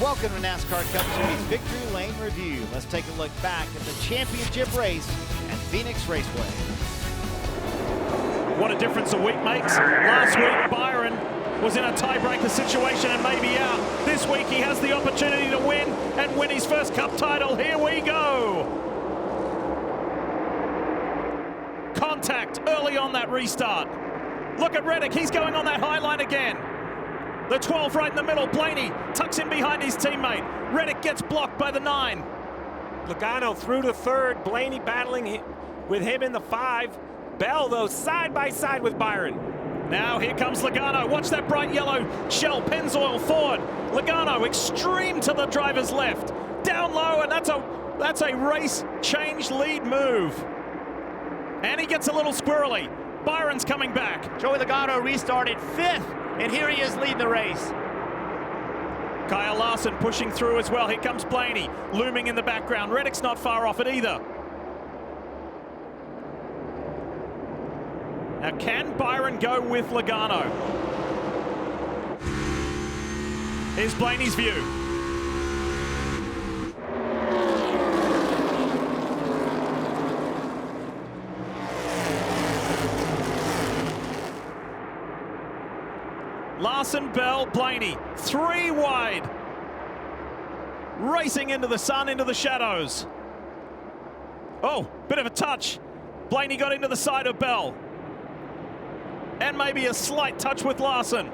Welcome to NASCAR Cup Series Victory Lane Review. Let's take a look back at the championship race at Phoenix Raceway. What a difference a week makes. Last week, Byron was in a tiebreaker situation and maybe out. This week, he has the opportunity to win and win his first Cup title. Here we go. Contact early on that restart. Look at Reddick, he's going on that high line again. The 12 right in the middle, Blaney tucks in behind his teammate. Reddick gets blocked by the 9. Logano through to third, Blaney battling with him in the 5. Bell, though, side by side with Byron. Now here comes Logano. Watch that bright yellow Shell Pennzoil forward. Logano extreme to the driver's left. Down low, and that's a race change lead move. And he gets a little squirrely. Byron's coming back. Joey Logano restarted 5th, and here he is leading the race. Kyle Larson pushing through as well. Here comes Blaney, looming in the background. Reddick's not far off it either. Now, can Byron go with Logano? Here's Blaney's view. Larson, Bell, Blaney, 3 wide. Racing into the sun, into the shadows. Oh, bit of a touch. Blaney got into the side of Bell. And maybe a slight touch with Larson.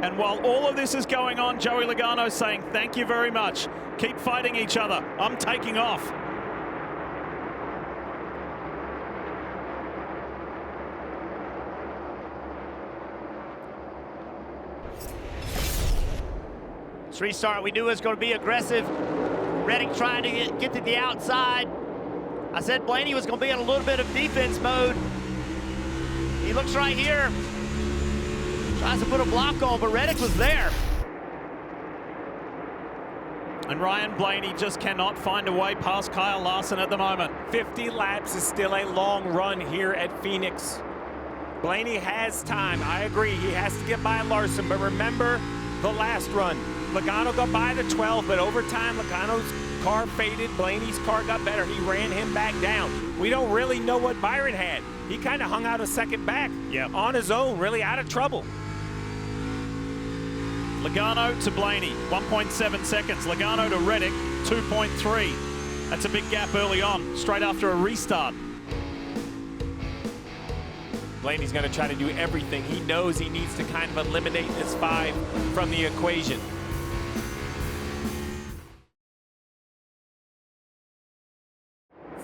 And while all of this is going on, Joey Logano saying, thank you very much. Keep fighting each other. I'm taking off. This restart we knew was going to be aggressive. Reddick trying to get to the outside. I said Blaney was going to be in a little bit of defense mode. He looks right here. Tries to put a block on, but Reddick was there. And Ryan Blaney just cannot find a way past Kyle Larson at the moment. 50 laps is still a long run here at Phoenix. Blaney has time. I agree, he has to get by Larson, but remember the last run. Logano got by the 12, but over time, Logano's car faded. Blaney's car got better. He ran him back down. We don't really know what Byron had. He kind of hung out a second back on his own, really out of trouble. Logano to Blaney, 1.7 seconds. Logano to Reddick, 2.3. That's a big gap early on, straight after a restart. Blaney's going to try to do everything. He knows he needs to kind of eliminate this 5 from the equation.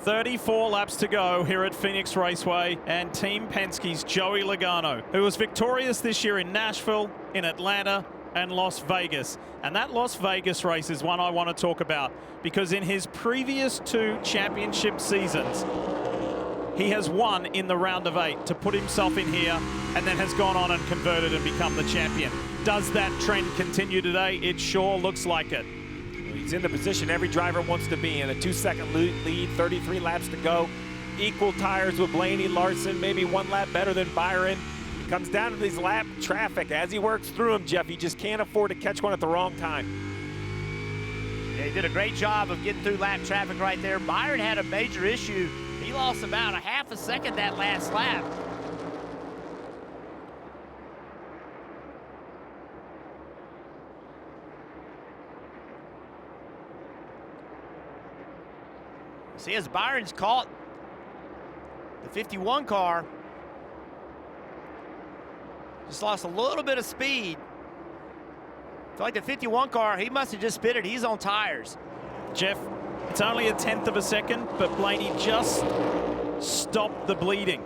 "34 laps to go here at Phoenix Raceway, and Team Penske's Joey Logano, who was victorious this year in Nashville, in Atlanta, and Las Vegas. And that Las Vegas race is one I want to talk about, because in his previous 2 championship seasons, he has won in the round of 8 to put himself in here, and then has gone on and converted and become the champion. Does that trend continue today? It sure looks like it. He's in the position every driver wants to be in. A 2-second lead, 33 laps to go. Equal tires with Blaney, Larson, maybe 1 lap better than Byron. Comes down to these lap traffic. As he works through them, Jeff, he just can't afford to catch one at the wrong time. Yeah, he did a great job of getting through lap traffic right there. Byron had a major issue. He lost about a half a second that last lap. See, as Byron's caught the 51 car, just lost a little bit of speed. Feel like the 51 car, he must have just pitted. He's on tires. Jeff, it's only a 1/10 of a second, but Blaney just stopped the bleeding.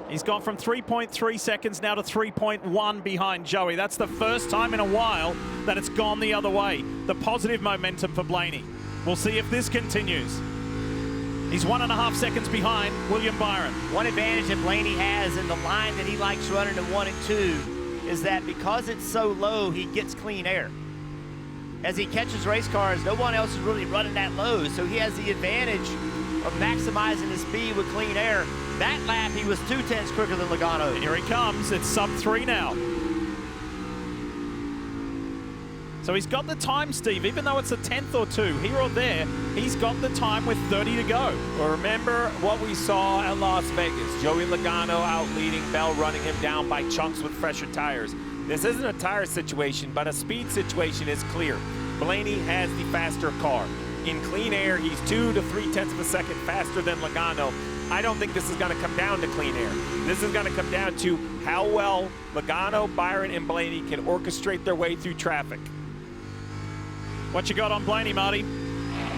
He's gone from 3.3 seconds now to 3.1 behind Joey. That's the first time in a while that it's gone the other way. The positive momentum for Blaney. We'll see if this continues. He's 1.5 seconds behind William Byron. One advantage that Blaney has in the line that he likes running to 1 and 2 is that because it's so low, he gets clean air. As he catches race cars, no one else is really running that low, so he has the advantage of maximizing his speed with clean air. That lap, he was 2/10 quicker than Logano. And here he comes. It's sub-3 now. So he's got the time, Steve, even though it's a 10th or 2, here or there, he's got the time with 30 to go. Well, remember what we saw at Las Vegas. Joey Logano out leading, Bell running him down by chunks with fresher tires. This isn't a tire situation, but a speed situation is clear. Blaney has the faster car. In clean air, he's 2 to 3/10 of a second faster than Logano. I don't think this is going to come down to clean air. This is going to come down to how well Logano, Byron, and Blaney can orchestrate their way through traffic. What you got on Blaney, Marty?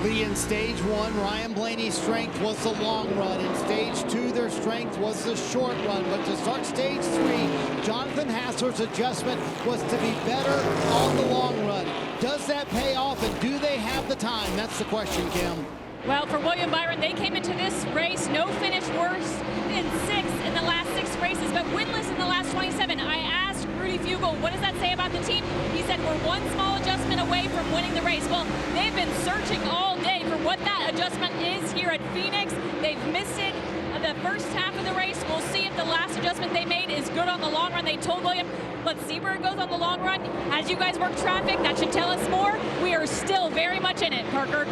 Lee, in stage 1, Ryan Blaney's strength was the long run. In stage 2, their strength was the short run. But to start stage 3, Jonathan Hassler's adjustment was to be better on the long run. Does that pay off, and do they have the time? That's the question, Kim. Well, for William Byron, they came into this race no finish worse than 6th in the last 6 races, but winless in the last 27. I asked Rudy Fugel, what does that say about the team? He said, we're one small adjustment away from winning the race. Well, they've been searching all day for what that adjustment is here at Phoenix. They've missed it the first half of the race. We'll see if the last adjustment they made is good on the long run. They told William, let's see where it goes on the long run. As you guys work traffic, that should tell us more. We are still very much in it, Parker.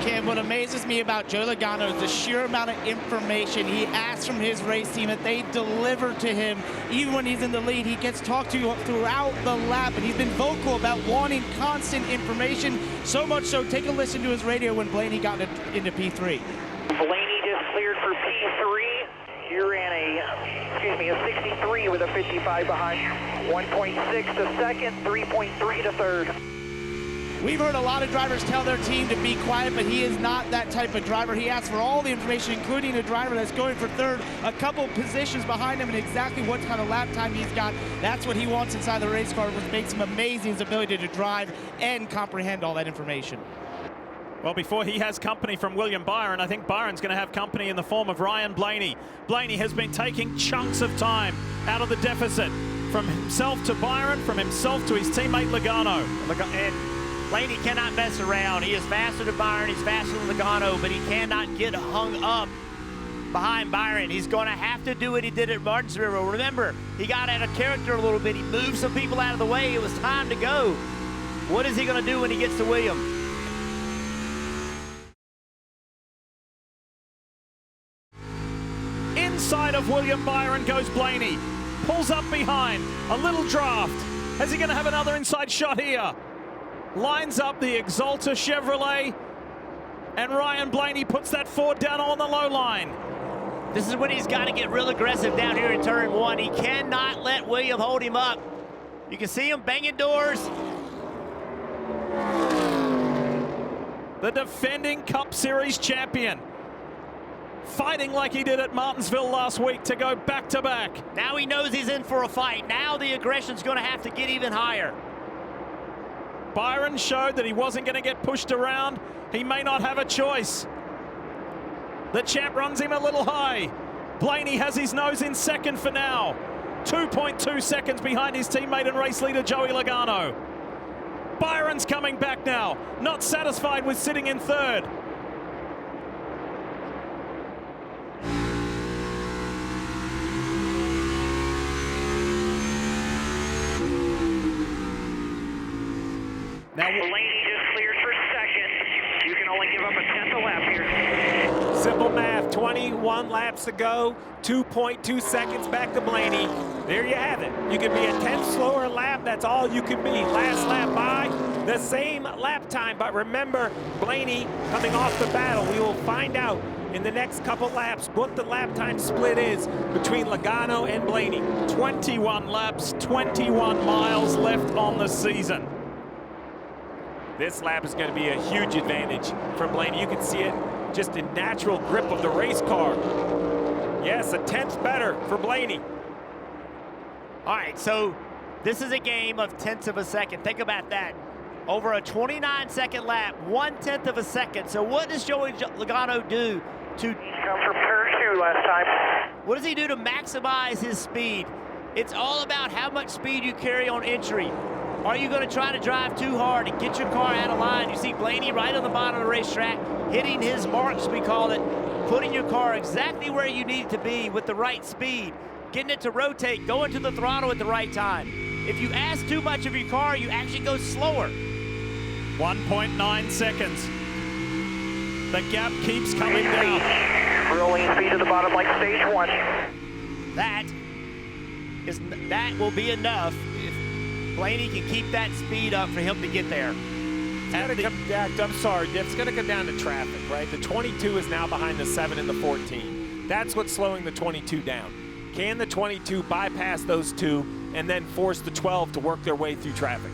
Kim, what amazes me about Joe Logano is the sheer amount of information he asks from his race team that they deliver to him. Even when he's in the lead, he gets talked to throughout the lap, and he's been vocal about wanting constant information. So much so, take a listen to his radio when Blaney got into P3. Blaney just cleared for P3. You ran a 63 with a 55 behind. 1.6 to second, 3.3 to third. We've heard a lot of drivers tell their team to be quiet, but he is not that type of driver. He asks for all the information, including a driver that's going for third, a couple positions behind him, and exactly what kind of lap time he's got. That's what he wants inside the race car, which makes him amazing, his ability to drive and comprehend all that information. Well, before he has company from William Byron, I think Byron's going to have company in the form of Ryan Blaney. Blaney has been taking chunks of time out of the deficit, from himself to Byron, from himself to his teammate Logano. And Blaney cannot mess around. He is faster than Byron, he's faster than Logano, but he cannot get hung up behind Byron. He's going to have to do what he did at Martinsville. Remember, he got out of character a little bit. He moved some people out of the way. It was time to go. What is he going to do when he gets to William? Inside of William Byron goes Blaney. Pulls up behind. A little draft. Is he going to have another inside shot here? Lines up the Exalta Chevrolet. And Ryan Blaney puts that Ford down on the low line. This is when he's got to get real aggressive down here in turn 1. He cannot let William hold him up. You can see him banging doors. The defending Cup Series champion, fighting like he did at Martinsville last week to go back-to-back. Now he knows he's in for a fight. Now the aggression's going to have to get even higher. Byron showed that he wasn't going to get pushed around. He may not have a choice. The champ runs him a little high. Blaney has his nose in second for now. 2.2 seconds behind his teammate and race leader Joey Logano. Byron's coming back now, not satisfied with sitting in third. Now Blaney just cleared for second. You can only give up a 10th a lap here. Simple math, 21 laps to go, 2.2 seconds back to Blaney. There you have it. You can be a 10th slower lap, that's all you can be. Last lap by, the same lap time, but remember, Blaney coming off the battle. We will find out in the next couple laps what the lap time split is between Logano and Blaney. 21 laps, 21 miles left on the season. This lap is going to be a huge advantage for Blaney. You can see it, just a natural grip of the race car. Yes, a 10th better for Blaney. All right, so this is a game of tenths of a second. Think about that. Over a 29-second lap, 1/10 of a second. So what does Joey Logano do to... Come from turn 2 last time. What does he do to maximize his speed? It's all about how much speed you carry on entry. Are you going to try to drive too hard and get your car out of line? You see Blaney right on the bottom of the racetrack, hitting his marks, we call it. putting your car exactly where you need it to be with the right speed, getting it to rotate, going to the throttle at the right time. If you ask too much of your car, you actually go slower. 1.9 seconds. The gap keeps coming down. Rolling speed to the bottom like stage 1. That will be enough if Blaney can keep that speed up for him to get there. I'm sorry, it's going to come down to traffic, right? The 22 is now behind the 7 and the 14. That's what's slowing the 22 down. Can the 22 bypass those two and then force the 12 to work their way through traffic?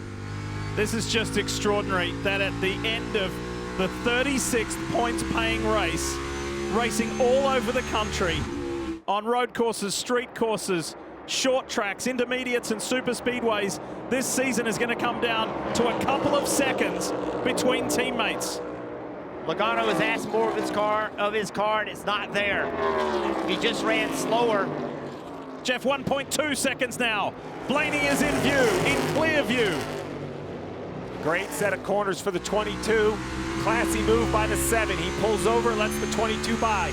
This is just extraordinary that at the end of the 36th points paying race, racing all over the country on road courses, street courses, short tracks, intermediates and super speedways, this season is going to come down to a couple of seconds between teammates. Logano has asked more of his car, and it's not there. He just ran slower. Jeff, 1.2 seconds now. Blaney is in view, in clear view. Great set of corners for the 22. Classy move by the 7. He pulls over, lets the 22 by.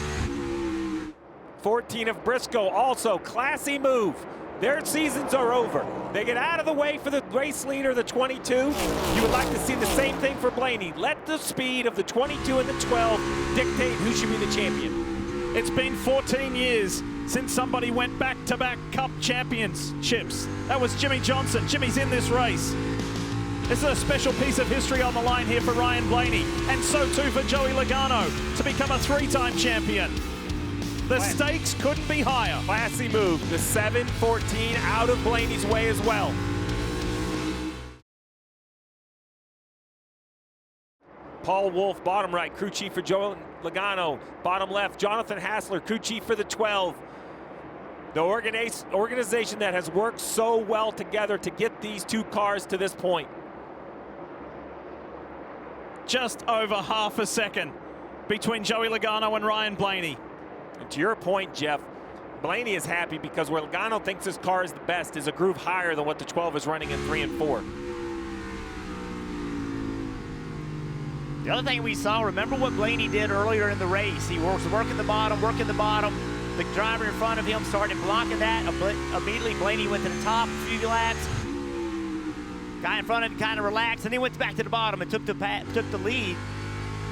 14 of Briscoe also, classy move. Their seasons are over. They get out of the way for the race leader, the 22. You would like to see the same thing for Blaney. Let the speed of the 22 and the 12 dictate who should be the champion. It's been 14 years since somebody went back-to-back Cup championships. That was Jimmy Johnson. Jimmy's in this race. This is a special piece of history on the line here for Ryan Blaney, and so too for Joey Logano to become a 3-time champion. The stakes couldn't be higher. Classy move. The 7-14 out of Blaney's way as well. Paul Wolf, bottom right, crew chief for Joey Logano. Bottom left, Jonathan Hassler, crew chief for the 12. The organization that has worked so well together to get these two cars to this point. Just over half a second between Joey Logano and Ryan Blaney. And to your point, Jeff, Blaney is happy because where Logano thinks his car is the best is a groove higher than what the 12 is running in 3 and 4. The other thing we saw, remember what Blaney did earlier in the race. He was working the bottom. The driver in front of him started blocking that. Immediately Blaney went to the top a few laps. Guy in front of him kind of relaxed, and he went back to the bottom and took the lead,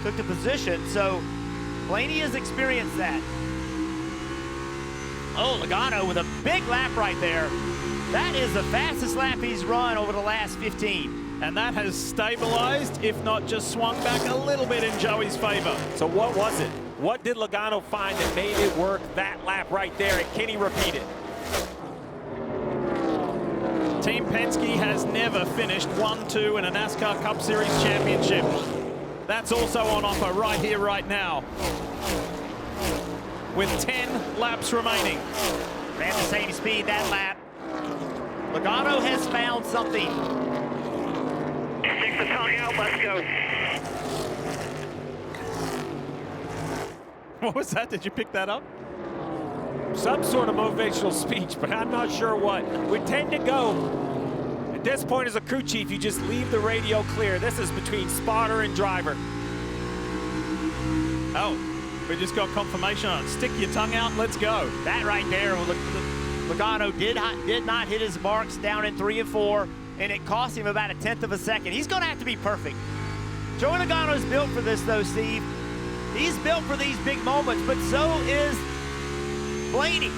took the position. So Blaney has experienced that. Oh, Logano with a big lap right there. That is the fastest lap he's run over the last 15. And that has stabilized, if not just swung back a little bit in Joey's favor. So what was it? What did Logano find that made it work that lap right there, and can he repeat it? Team Penske has never finished 1-2 in a NASCAR Cup Series championship. That's also on offer right here, right now. With 10 laps remaining. Ran the same speed that lap. Logano has found something. Stick the tongue out, let's go. What was that? Did you pick that up? Some sort of motivational speech, but I'm not sure what. We tend to go, at this point as a crew chief, you just leave the radio clear. This is between spotter and driver. Oh, we just got confirmation on it. Stick your tongue out, let's go. That right there, Logano did not hit his marks down in 3 and 4, and it cost him about 1/10 of a second. He's going to have to be perfect. Joey Logano's built for this, though, Steve. He's built for these big moments, but so is Blaney.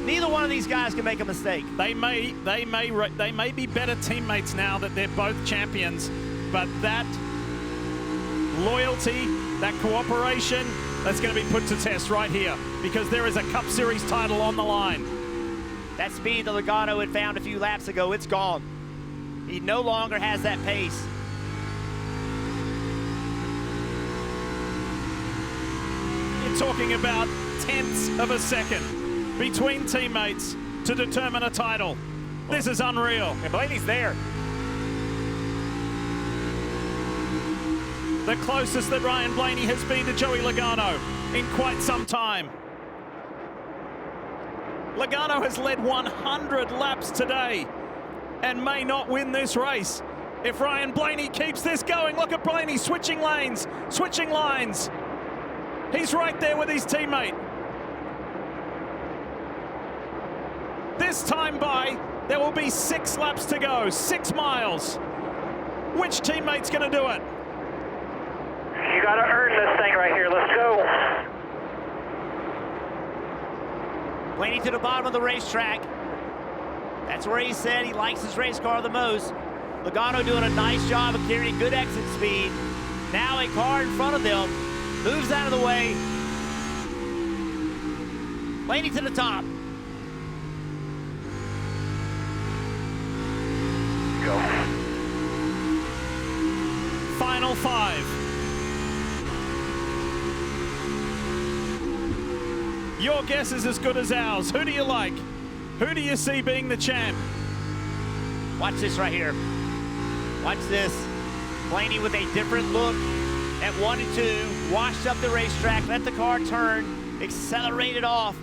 Neither one of these guys can make a mistake. They may be better teammates now that they're both champions, but that loyalty, that cooperation, that's going to be put to test right here because there is a Cup Series title on the line. That speed that Logano had found a few laps ago, it's gone. He no longer has that pace. You're talking about tenths of a second between teammates to determine a title. This is unreal. And Blaney's there. The closest that Ryan Blaney has been to Joey Logano in quite some time. Logano has led 100 laps today and may not win this race. If Ryan Blaney keeps this going, look at Blaney switching lanes, switching lines. He's right there with his teammate. This time by, there will be 6 laps to go, 6 miles. Which teammate's going to do it? You got to earn this thing right here. Let's go. Blaney to the bottom of the racetrack. That's where he said he likes his race car the most. Logano doing a nice job of carrying good exit speed. Now a car in front of them moves out of the way. Blaney to the top. Go. Final 5. Your guess is as good as ours. Who do you like? Who do you see being the champ? Watch this right here. Watch this. Blaney with a different look at 1 and 2. Washed up the racetrack, let the car turn, accelerated off.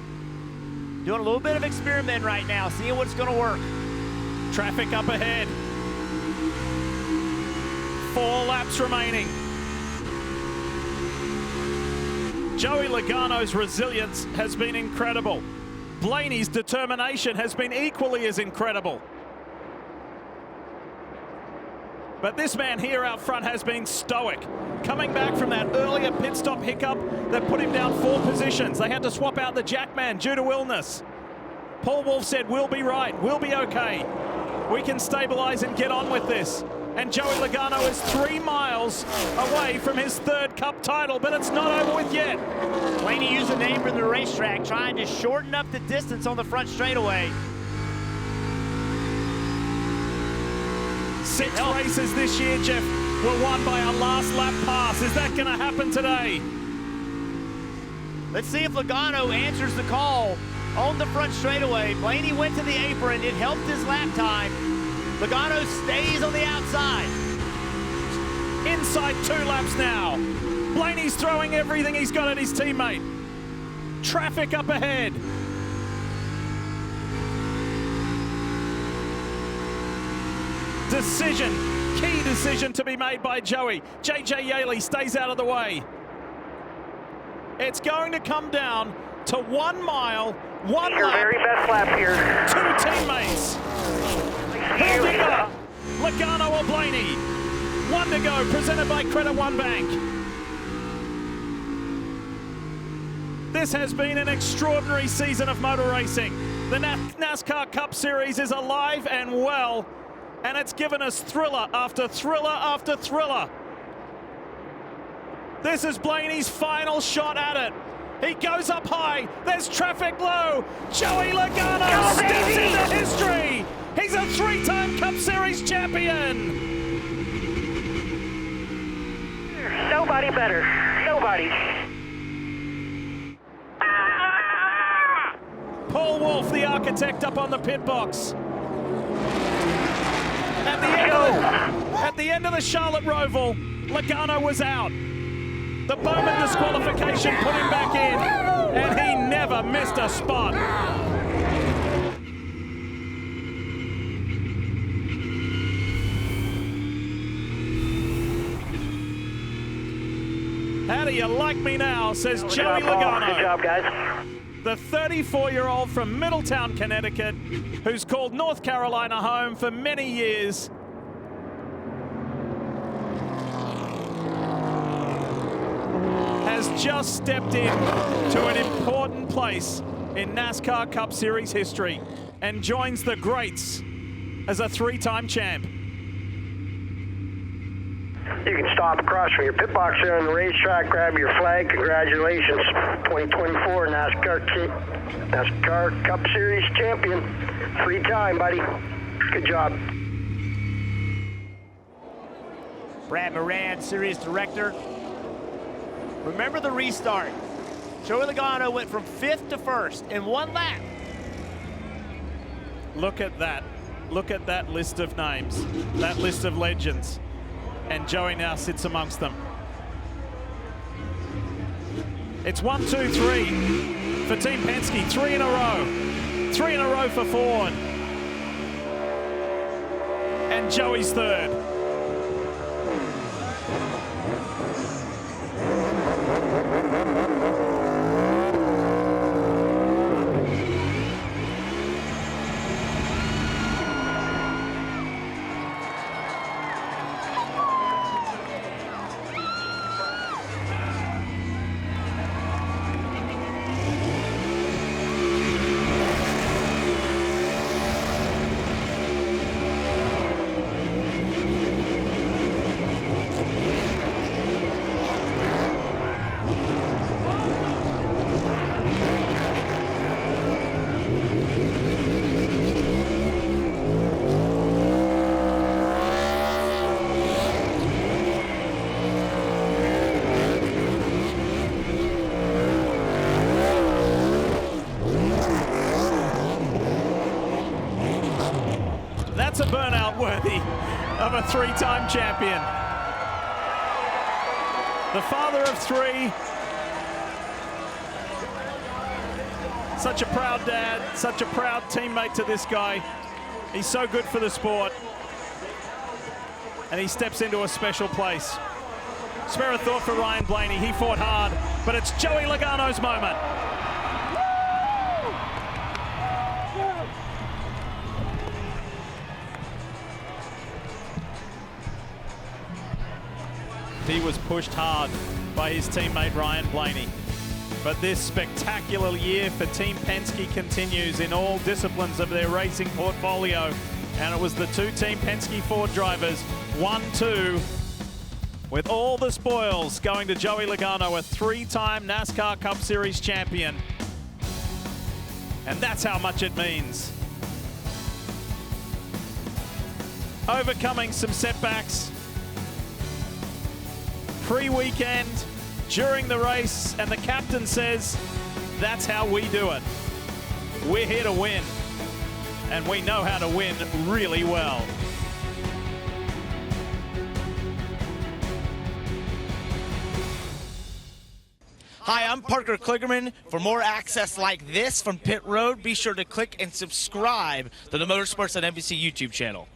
Doing a little bit of experiment right now, seeing what's going to work. Traffic up ahead. 4 laps remaining. Joey Logano's resilience has been incredible. Blaney's determination has been equally as incredible. But this man here out front has been stoic. Coming back from that earlier pit stop hiccup that put him down 4 positions. They had to swap out the jackman due to illness. Paul Wolfe said, we'll be right, we'll be okay. We can stabilize and get on with this. And Joey Logano is 3 miles away from his 3rd Cup title, but it's not over with yet. Blaney used an apron to the racetrack, trying to shorten up the distance on the front straightaway. 6 races this year, Jeff, were won by a last lap pass. Is that going to happen today? Let's see if Logano answers the call on the front straightaway. Blaney went to the apron. It helped his lap time. Logano stays on the outside. Inside 2 laps now. Blaney's throwing everything he's got at his teammate. Traffic up ahead. Decision, key decision to be made by Joey. JJ Yaley stays out of the way. It's going to come down to 1 mile, 1 Your lap, very best lap here. 2 teammates. Who'll pick up? Logano or Blaney? 1 to go, presented by Credit One Bank. This has been an extraordinary season of motor racing. The NASCAR Cup Series is alive and well, and it's given us thriller after thriller after thriller. This is Blaney's final shot at it. He goes up high. There's traffic low. Joey Logano steps into history. He's a 3-time Cup Series champion. Nobody better. Nobody. Paul Wolfe, the architect, up on the pit box. At the end of the Charlotte Roval, Logano was out. The Bowman disqualification put him back in, and he never missed a spot. How do you like me now, says Joey Logano. Good job, guys. The 34-year-old from Middletown, Connecticut, who's called North Carolina home for many years. Has just stepped in to an important place in NASCAR Cup Series history and joins the greats as a 3-time champ. You can stop across from your pit box there on the racetrack, grab your flag. Congratulations, 2024 NASCAR Cup Series champion. 3-time, buddy. Good job. Brad Moran, series director. Remember the restart. Joey Logano went from 5th to 1st in 1 lap. Look at that. Look at that list of names, that list of legends. And Joey now sits amongst them. It's 1, 2, 3 for Team Penske, 3 in a row. 3 in a row for Ford. And Joey's 3rd. That's a burnout worthy of a three-time champion. The father of three. Such a proud dad, such a proud teammate to this guy. He's so good for the sport. And he steps into a special place. Spare a thought for Ryan Blaney. He fought hard, but it's Joey Logano's moment. He was pushed hard by his teammate Ryan Blaney. But this spectacular year for Team Penske continues in all disciplines of their racing portfolio. And it was the two Team Penske Ford drivers, 1-2, with all the spoils going to Joey Logano, a three-time NASCAR Cup Series champion. And that's how much it means. Overcoming some setbacks pre-weekend, during the race, and the captain says, that's how we do it. We're here to win, and we know how to win really well. Hi, I'm Parker Kligerman. For more access like this from Pit Road, be sure to click and subscribe to the Motorsports on NBC YouTube channel.